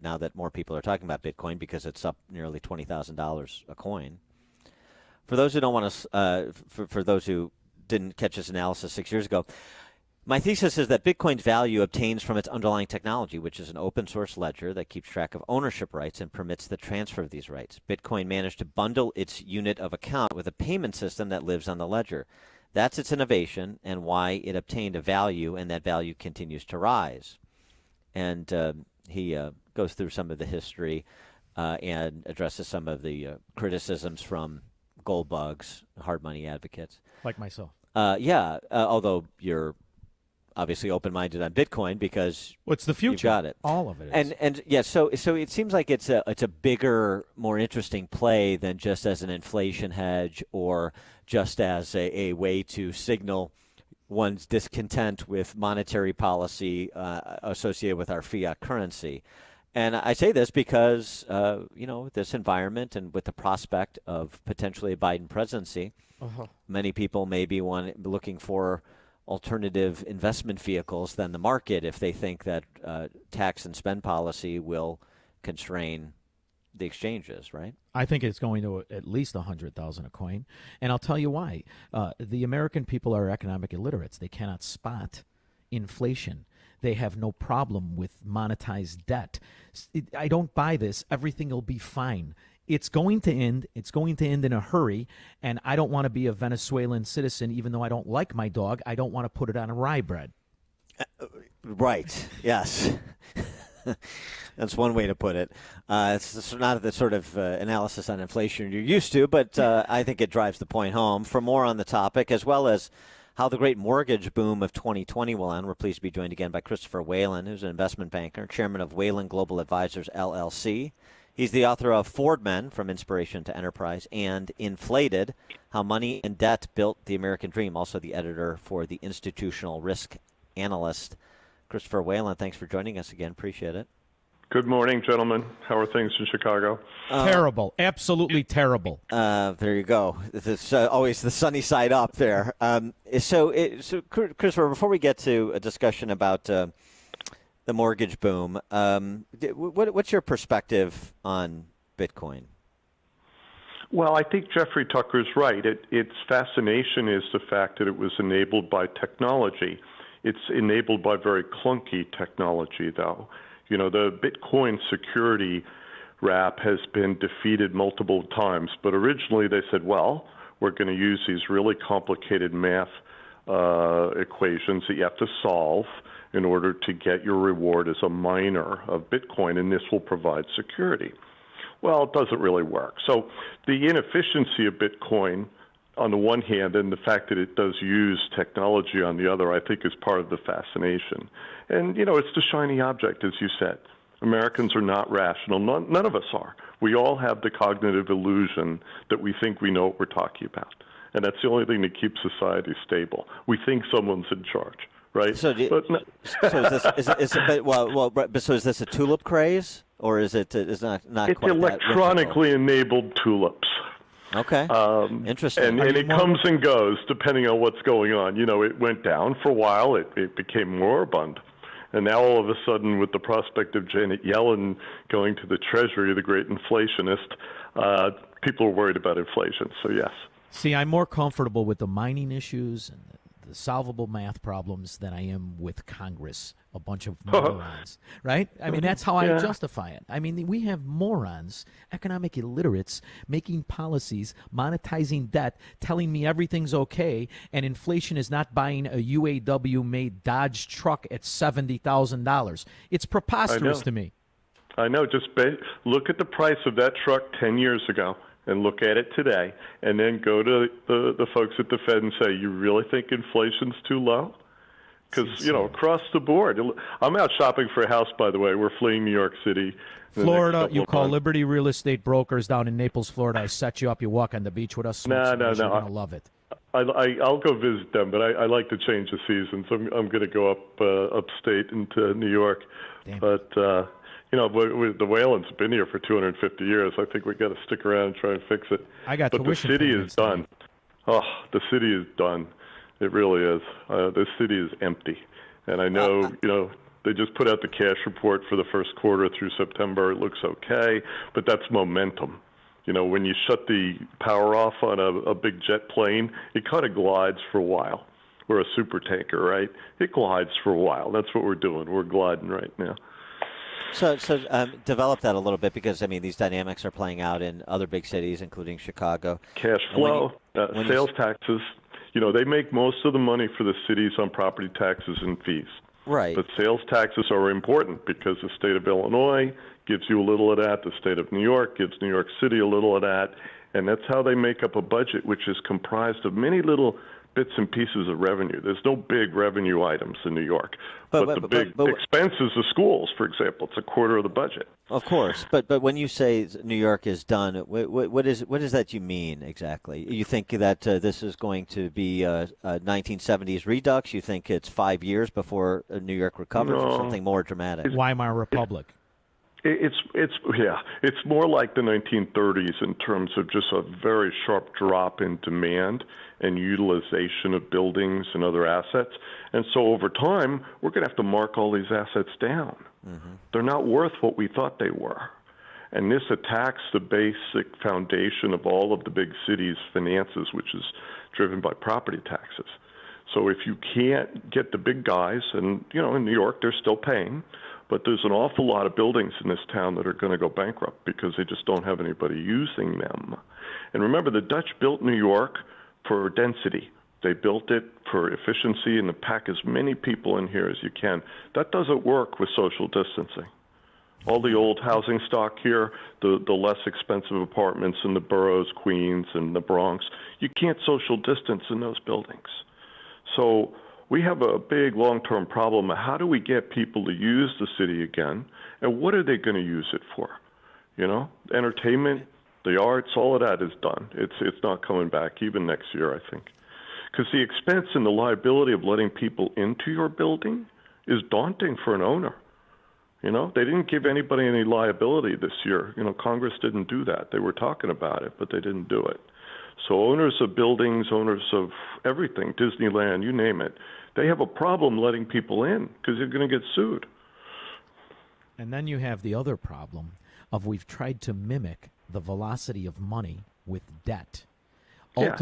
now that more people are talking about Bitcoin because it's up nearly $20,000 a coin. For those who don't want to, for those who didn't catch this analysis 6 years ago, my thesis is that Bitcoin's value obtains from its underlying technology, which is an open source ledger that keeps track of ownership rights and permits the transfer of these rights. Bitcoin managed to bundle its unit of account with a payment system that lives on the ledger. That's its innovation and why it obtained a value, and that value continues to rise. And he goes through some of the history and addresses some of the criticisms from gold bugs, hard money advocates. Like myself. Although you're obviously open-minded on Bitcoin because what's the future? You got it. All of it is. And yeah, so it seems like it's a bigger, more interesting play than just as an inflation hedge or just as a way to signal one's discontent with monetary policy associated with our fiat currency. And I say this because, this environment and with the prospect of potentially a Biden presidency, many people may be looking for alternative investment vehicles than the market if they think that tax and spend policy will constrain the exchanges, right? I think it's going to at least 100,000 a coin, and I'll tell you why. The American people are economic illiterates. They cannot spot inflation. They have no problem with monetized debt. I don't buy this. Everything will be fine. It's going to end. It's going to end in a hurry, and I don't want to be a Venezuelan citizen, even though I don't like my dog. I don't want to put it on a rye bread. Right. Yes. That's one way to put it. It's not the sort of analysis on inflation you're used to, but I think it drives the point home. For more on the topic, as well as how the great mortgage boom of 2020 will end, we're pleased to be joined again by Christopher Whalen, who's an investment banker, chairman of Whalen Global Advisors, LLC. He's the author of Ford Men, From Inspiration to Enterprise, and Inflated, How Money and Debt Built the American Dream, also the editor for the Institutional Risk Analyst. Christopher Whalen, thanks for joining us again. Appreciate it. Good morning, gentlemen. How are things in Chicago? Terrible. Absolutely terrible. There you go. It's always the sunny side up there. So, Christopher, before we get to a discussion about the mortgage boom, what's your perspective on Bitcoin? Well, I think Jeffrey Tucker's right. Its fascination is the fact that it was enabled by technology. It's enabled by very clunky technology, though. You know, the Bitcoin security wrap has been defeated multiple times, but originally they said, well, we're going to use these really complicated math equations that you have to solve in order to get your reward as a miner of Bitcoin, and this will provide security. Well, it doesn't really work. So the inefficiency of Bitcoin on the one hand, and the fact that it does use technology on the other, I think is part of the fascination. And, you know, it's the shiny object, as you said. Americans are not rational. None of us are. We all have the cognitive illusion that we think we know what we're talking about. And that's the only thing that keeps society stable. We think someone's in charge, right? So, is this a tulip craze, or is it not it's quite electronically enabled tulips. Okay. Interesting. And it comes and goes depending on what's going on. You know, it went down for a while. It became moribund. And now all of a sudden, with the prospect of Janet Yellen going to the Treasury, the great inflationist, people are worried about inflation. So, yes. See, I'm more comfortable with the mining issues and the solvable math problems than I am with Congress, a bunch of morons, right? I mean, that's how I justify it. I mean, we have morons, economic illiterates, making policies, monetizing debt, telling me everything's okay, and inflation is not buying a UAW-made Dodge truck at $70,000. It's preposterous to me. I know. Just look at the price of that truck 10 years ago and look at it today, and then go to the folks at the Fed and say, you really think inflation's too low? Because, you know, across the board. I'm out shopping for a house, by the way. We're fleeing New York City. Florida, you call Liberty Real Estate Brokers down in Naples, Florida. I set you up. You walk on the beach with us. No. You're going to love it. I'll go visit them, but I like to change the season, so I'm going to go up upstate into New York. Damn. But, you know, the Whalens have been here for 250 years. I think we got to stick around and try and fix it. But the city is done. Oh, the city is done. It really is. The city is empty. And I know, you know, They just put out the cash report for the first quarter through September. It looks okay, but that's momentum. You know, when you shut the power off on a big jet plane, it kind of glides for a while. We're a super tanker, right? It glides for a while. That's what we're doing. We're gliding right now. So develop that a little bit, because I mean these dynamics are playing out in other big cities, including Chicago. Cash flow, sales taxes. You know, they make most of the money for the cities on property taxes and fees. Right. But sales taxes are important because the state of Illinois gives you a little of that. The state of New York gives New York City a little of that. And that's how they make up a budget, which is comprised of many little bits and pieces of revenue. There's no big revenue items in New York. But the big expenses of schools, for example, it's a quarter of the budget. Of course. But when you say New York is done, what is that you mean exactly? You think that this is going to be a 1970s redux? You think it's 5 years before New York recovers, or something more dramatic? Weimar Republic. It's more like the 1930s in terms of just a very sharp drop in demand and utilization of buildings and other assets. And so over time, we're going to have to mark all these assets down. Mm-hmm. They're not worth what we thought they were. And this attacks the basic foundation of all of the big cities' finances, which is driven by property taxes. So if you can't get the big guys, and you know, in New York they're still paying, but there's an awful lot of buildings in this town that are going to go bankrupt because they just don't have anybody using them. And remember, the Dutch built New York for density. They built it for efficiency and to pack as many people in here as you can. That doesn't work with social distancing. All the old housing stock here, the less expensive apartments in the boroughs, Queens and the Bronx, you can't social distance in those buildings. So we have a big long-term problem. How do we get people to use the city again? And what are they going to use it for? You know, entertainment, the arts, all of that is done. It's not coming back even next year, I think. Because the expense and the liability of letting people into your building is daunting for an owner. You know, they didn't give anybody any liability this year. You know, Congress didn't do that. They were talking about it, but they didn't do it. So owners of buildings, owners of everything, Disneyland, you name it, they have a problem letting people in because they're going to get sued. And then you have the other problem of we've tried to mimic the velocity of money with debt. Yes.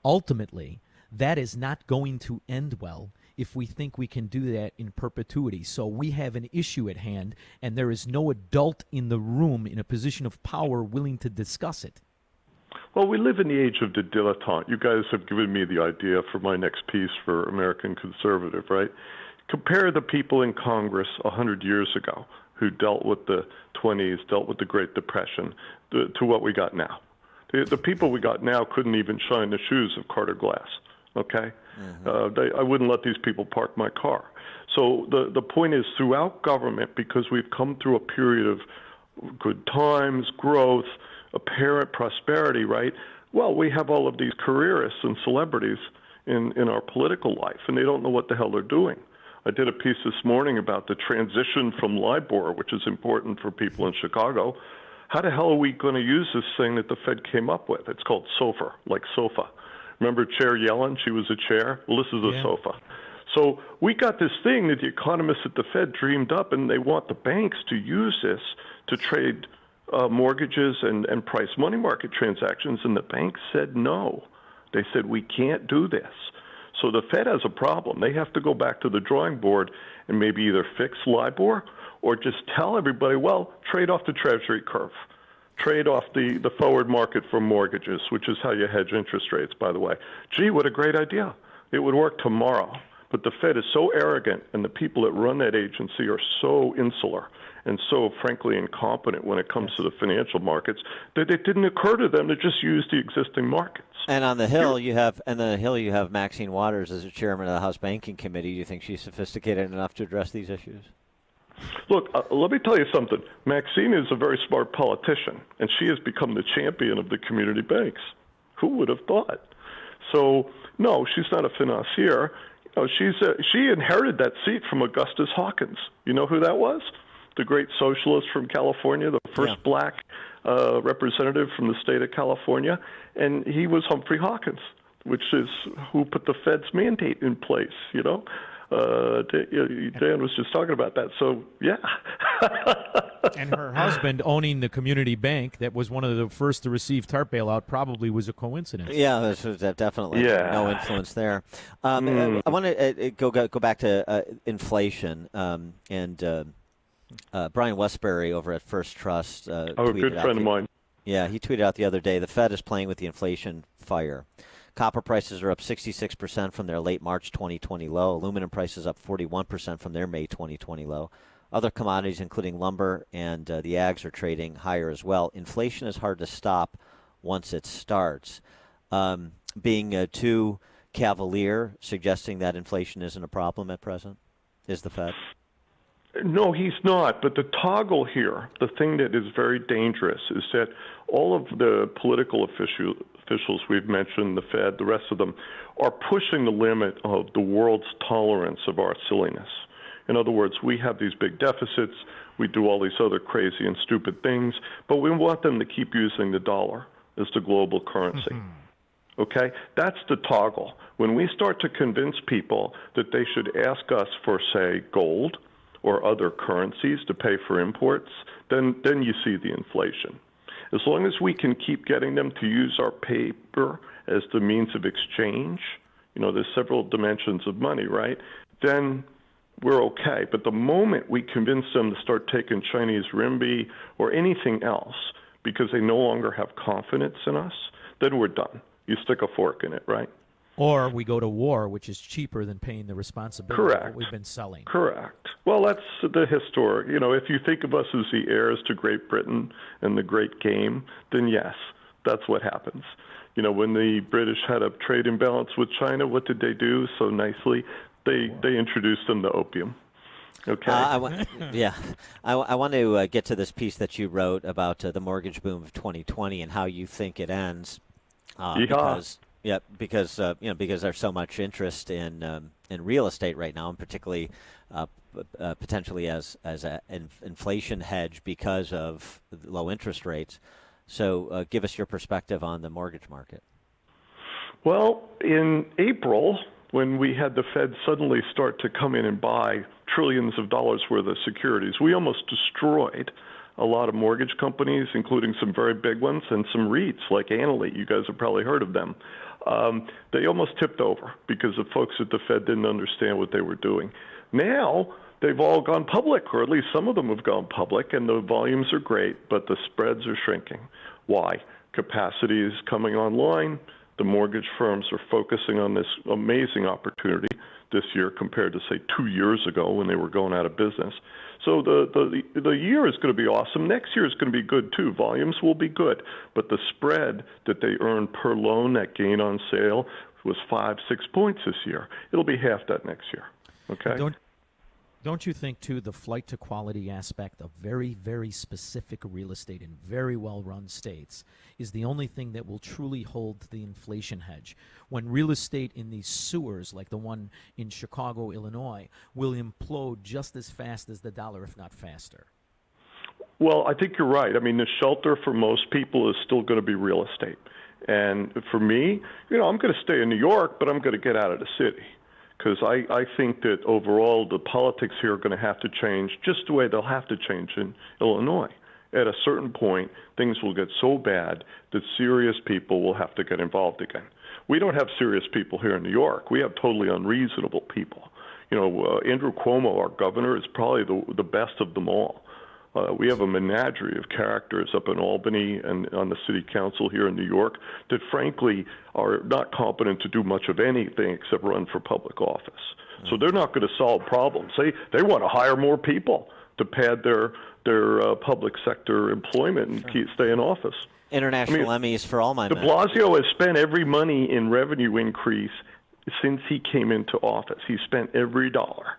Ultimately, that is not going to end well if we think we can do that in perpetuity. So we have an issue at hand, and there is no adult in the room in a position of power willing to discuss it. Well, we live in the age of the dilettante. You guys have given me the idea for my next piece for American Conservative, right? Compare the people in Congress 100 years ago who dealt with the 20s, dealt with the Great Depression, to what we got now. The people we got now couldn't even shine the shoes of Carter Glass, okay? Mm-hmm. I wouldn't let these people park my car. So the point is, throughout government, because we've come through a period of good times, growth, apparent prosperity, right? Well, we have all of these careerists and celebrities in our political life, and they don't know what the hell they're doing. I did a piece this morning about the transition from LIBOR, which is important for people in Chicago. How the hell are we going to use this thing that the Fed came up with? It's called SOFR, like sofa. Remember Chair Yellen? She was a chair. Well, this is a sofa. So we got this thing that the economists at the Fed dreamed up, and they want the banks to use this to trade mortgages and price money market transactions, and the banks said no. They said, we can't do this. So the Fed has a problem. They have to go back to the drawing board and maybe either fix LIBOR or just tell everybody, well, trade off the Treasury curve. Trade off the forward market for mortgages, which is how you hedge interest rates, by the way. Gee, what a great idea. It would work tomorrow. But the Fed is so arrogant, and the people that run that agency are so insular and so, frankly, incompetent when it comes to the financial markets that it didn't occur to them to just use the existing markets. And on the Hill, you have Maxine Waters as the chairman of the House Banking Committee. Do you think she's sophisticated enough to address these issues? Look, let me tell you something. Maxine is a very smart politician, and she has become the champion of the community banks. Who would have thought? So, no, she's not a financier. She inherited that seat from Augustus Hawkins. You know who that was? The great socialist from California, the first black representative from the state of California. And he was Humphrey Hawkins, which is who put the Fed's mandate in place, you know. Dan was just talking about that. So, yeah. And her husband owning the community bank that was one of the first to receive TARP bailout probably was a coincidence. Yeah, there's definitely no influence there. I want to go back to inflation and Brian Westbury over at First Trust. A good friend of mine. Yeah, he tweeted out the other day, the Fed is playing with the inflation fire. Copper prices are up 66% from their late March 2020 low. Aluminum prices up 41% from their May 2020 low. Other commodities, including lumber and the ags, are trading higher as well. Inflation is hard to stop once it starts. Being too cavalier, suggesting that inflation isn't a problem at present, is the Fed? No, he's not. But the toggle here, the thing that is very dangerous, is that all of the political officials we've mentioned, the Fed, the rest of them, are pushing the limit of the world's tolerance of our silliness. In other words, we have these big deficits, we do all these other crazy and stupid things, but we want them to keep using the dollar as the global currency. Okay? That's the toggle. When we start to convince people that they should ask us for, say, gold or other currencies to pay for imports, then you see the inflation. As long as we can keep getting them to use our paper as the means of exchange, there's several dimensions of money, right? Then we're okay. But the moment we convince them to start taking Chinese renminbi or anything else because they no longer have confidence in us, then we're done. You stick a fork in it, right? Or we go to war, which is cheaper than paying the responsibility of what we've been selling. Correct. Well, that's the historic. If you think of us as the heirs to Great Britain and the Great Game, then yes, that's what happens. When the British had a trade imbalance with China, what did they do so nicely? They introduced them to opium. Okay. I want to get to this piece that you wrote about the mortgage boom of 2020 and how you think it ends. Because there's so much interest in real estate right now, and particularly potentially as an inflation hedge because of low interest rates. So, give us your perspective on the mortgage market. Well, in April, when we had the Fed suddenly start to come in and buy trillions of dollars worth of securities, we almost destroyed a lot of mortgage companies, including some very big ones, and some REITs like Annaly. You guys have probably heard of them. They almost tipped over because the folks at the Fed didn't understand what they were doing. Now, they've all gone public, or at least some of them have gone public, and the volumes are great, but the spreads are shrinking. Why? Capacity is coming online. The mortgage firms are focusing on this amazing opportunity this year compared to, say, 2 years ago when they were going out of business. So the year is going to be awesome. Next year is going to be good, too. Volumes will be good. But the spread that they earn per loan, that gain on sale, was 5-6 points this year. It'll be half that next year. Okay? Don't you think, too, the flight to quality aspect of very, very specific real estate in very well-run states is the only thing that will truly hold the inflation hedge? When real estate in these sewers, like the one in Chicago, Illinois, will implode just as fast as the dollar, if not faster. Well, I think you're right. I mean, the shelter for most people is still going to be real estate. And for me, I'm going to stay in New York, but I'm going to get out of the city. Because I think that overall the politics here are going to have to change just the way they'll have to change in Illinois. At a certain point, things will get so bad that serious people will have to get involved again. We don't have serious people here in New York. We have totally unreasonable people. Andrew Cuomo, our governor, is probably the best of them all. We have a menagerie of characters up in Albany and on the city council here in New York that, frankly, are not competent to do much of anything except run for public office. So they're not going to solve problems. They want to hire more people to pad their public sector employment and stay in office. International Emmys for all my men. De Blasio has spent every money in revenue increase since he came into office. He spent every dollar.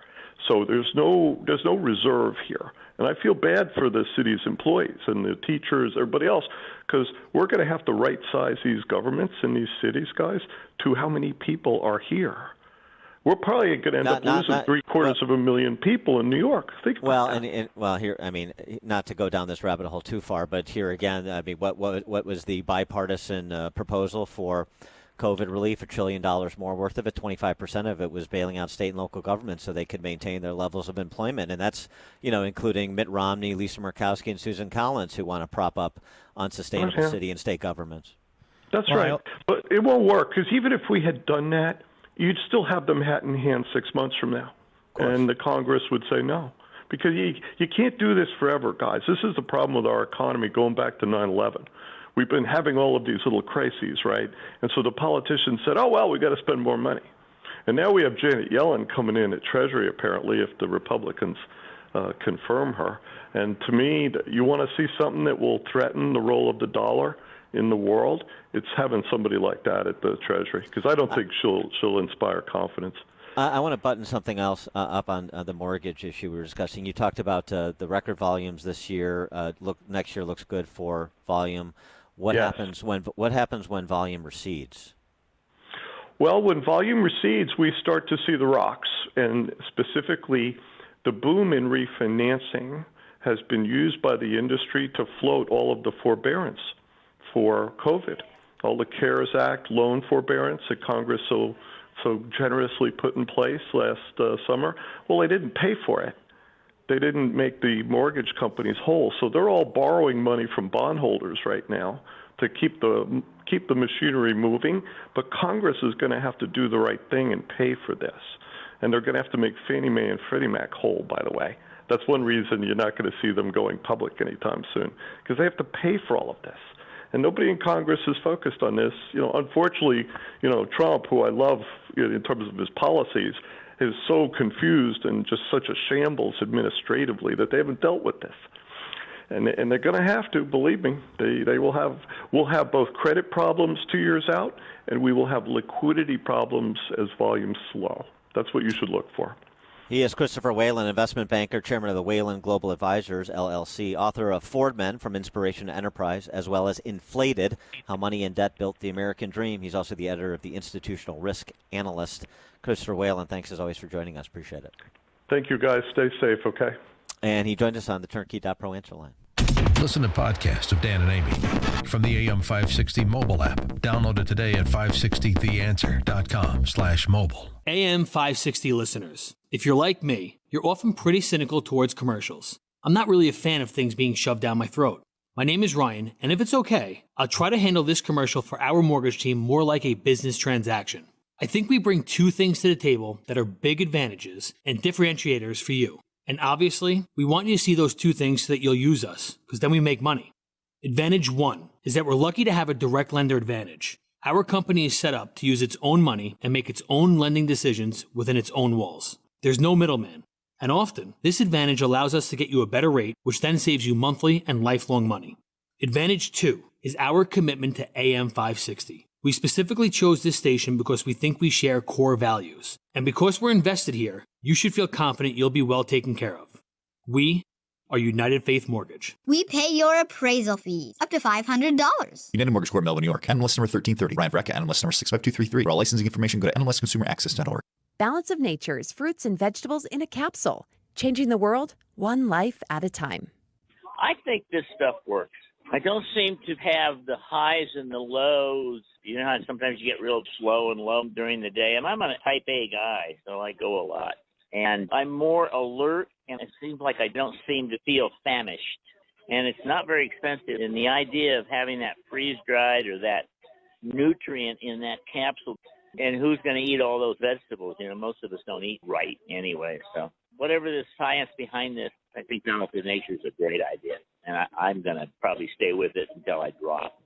So there's no reserve here. And I feel bad for the city's employees and the teachers, everybody else, because we're going to have to right-size these governments in these cities, guys, to how many people are here. We're probably going to end up losing 750,000 people in New York. Think about that. Here, I mean, not to go down this rabbit hole too far, but here again, I mean, what was the bipartisan proposal for COVID relief, $1 trillion more worth of it. 25% of it was bailing out state and local governments so they could maintain their levels of employment. And that's, including Mitt Romney, Lisa Murkowski, and Susan Collins, who want to prop up unsustainable city and state governments. That's right. But it won't work, because even if we had done that, you'd still have them hat in hand 6 months from now. And the Congress would say no. Because you can't do this forever, guys. This is the problem with our economy going back to 9/11. We've been having all of these little crises, right? And so the politicians said, oh, well, we got to spend more money. And now we have Janet Yellen coming in at Treasury, apparently, if the Republicans confirm her. And to me, you want to see something that will threaten the role of the dollar in the world, it's having somebody like that at the Treasury, because I don't think she'll inspire confidence. I want to button something else up on the mortgage issue we were discussing. You talked about the record volumes this year. Next year looks good for volume. What happens when volume recedes? Well, when volume recedes, we start to see the rocks, and specifically the boom in refinancing has been used by the industry to float all of the forbearance for COVID. All the CARES Act loan forbearance that Congress so generously put in place last summer, well, they didn't pay for it. They didn't make the mortgage companies whole, so they're all borrowing money from bondholders right now to keep the machinery moving. But Congress is going to have to do the right thing and pay for this, and they're going to have to make Fannie Mae and Freddie Mac whole. By the way, that's one reason you're not going to see them going public anytime soon, because they have to pay for all of this. And nobody in Congress is focused on this. Unfortunately, Trump, who I love in terms of his policies, is so confused and just such a shambles administratively that they haven't dealt with this. And they're going to have to, believe me. We'll have both credit problems 2 years out, and we will have liquidity problems as volumes slow. That's what you should look for. He is Christopher Whalen, investment banker, chairman of the Whalen Global Advisors, LLC, author of Ford Men, From Inspiration to Enterprise, as well as Inflated, How Money and Debt Built the American Dream. He's also the editor of the Institutional Risk Analyst. Christopher Whalen, thanks as always for joining us. Appreciate it. Thank you, guys. Stay safe, okay? And he joined us on the Turnkey.pro answer line. Listen to podcasts of Dan and Amy from the AM 560 mobile app. Download it today at 560theanswer.com/mobile. AM 560 listeners, if you're like me, you're often pretty cynical towards commercials. I'm not really a fan of things being shoved down my throat. My name is Ryan, and if it's okay, I'll try to handle this commercial for our mortgage team more like a business transaction. I think we bring two things to the table that are big advantages and differentiators for you. And obviously, we want you to see those two things so that you'll use us, because then we make money. Advantage one is that we're lucky to have a direct lender advantage. Our company is set up to use its own money and make its own lending decisions within its own walls. There's no middleman. And often, this advantage allows us to get you a better rate, which then saves you monthly and lifelong money. Advantage two is our commitment to AM 560. We specifically chose this station because we think we share core values. And because we're invested here, you should feel confident you'll be well taken care of. We are United Faith Mortgage. We pay your appraisal fees, up to $500. United Mortgage Corp, Melbourne, New York. NMLS number 1330. Ryan Brecka, NMLS number 65233. For all licensing information, go to nmlsconsumeraccess.org. Balance of Nature's fruits and vegetables in a capsule. Changing the world, one life at a time. I think this stuff works. I don't seem to have the highs and the lows. You know how sometimes you get real slow and low during the day? And I'm a type A guy, so I go a lot. And I'm more alert, and it seems like I don't seem to feel famished. And it's not very expensive. And the idea of having that freeze-dried or that nutrient in that capsule, and who's going to eat all those vegetables? Most of us don't eat right anyway. So whatever the science behind this, I think Balance of Nature is a great idea. And I'm going to probably stay with it until I drop.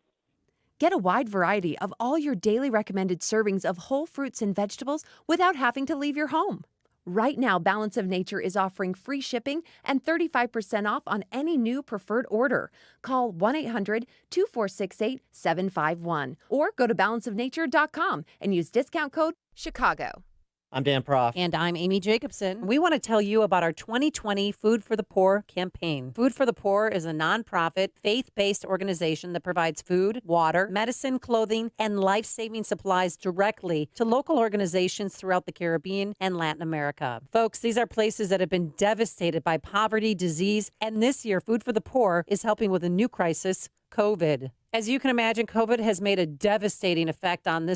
Get a wide variety of all your daily recommended servings of whole fruits and vegetables without having to leave your home. Right now, Balance of Nature is offering free shipping and 35% off on any new preferred order. Call 1-800-2468-751 or go to balanceofnature.com and use discount code CHICAGO. I'm Dan Proft. And I'm Amy Jacobson. We want to tell you about our 2020 Food for the Poor campaign. Food for the Poor is a nonprofit, faith-based organization that provides food, water, medicine, clothing, and life-saving supplies directly to local organizations throughout the Caribbean and Latin America. Folks, these are places that have been devastated by poverty, disease, and this year, Food for the Poor is helping with a new crisis, COVID. As you can imagine, COVID has made a devastating effect on this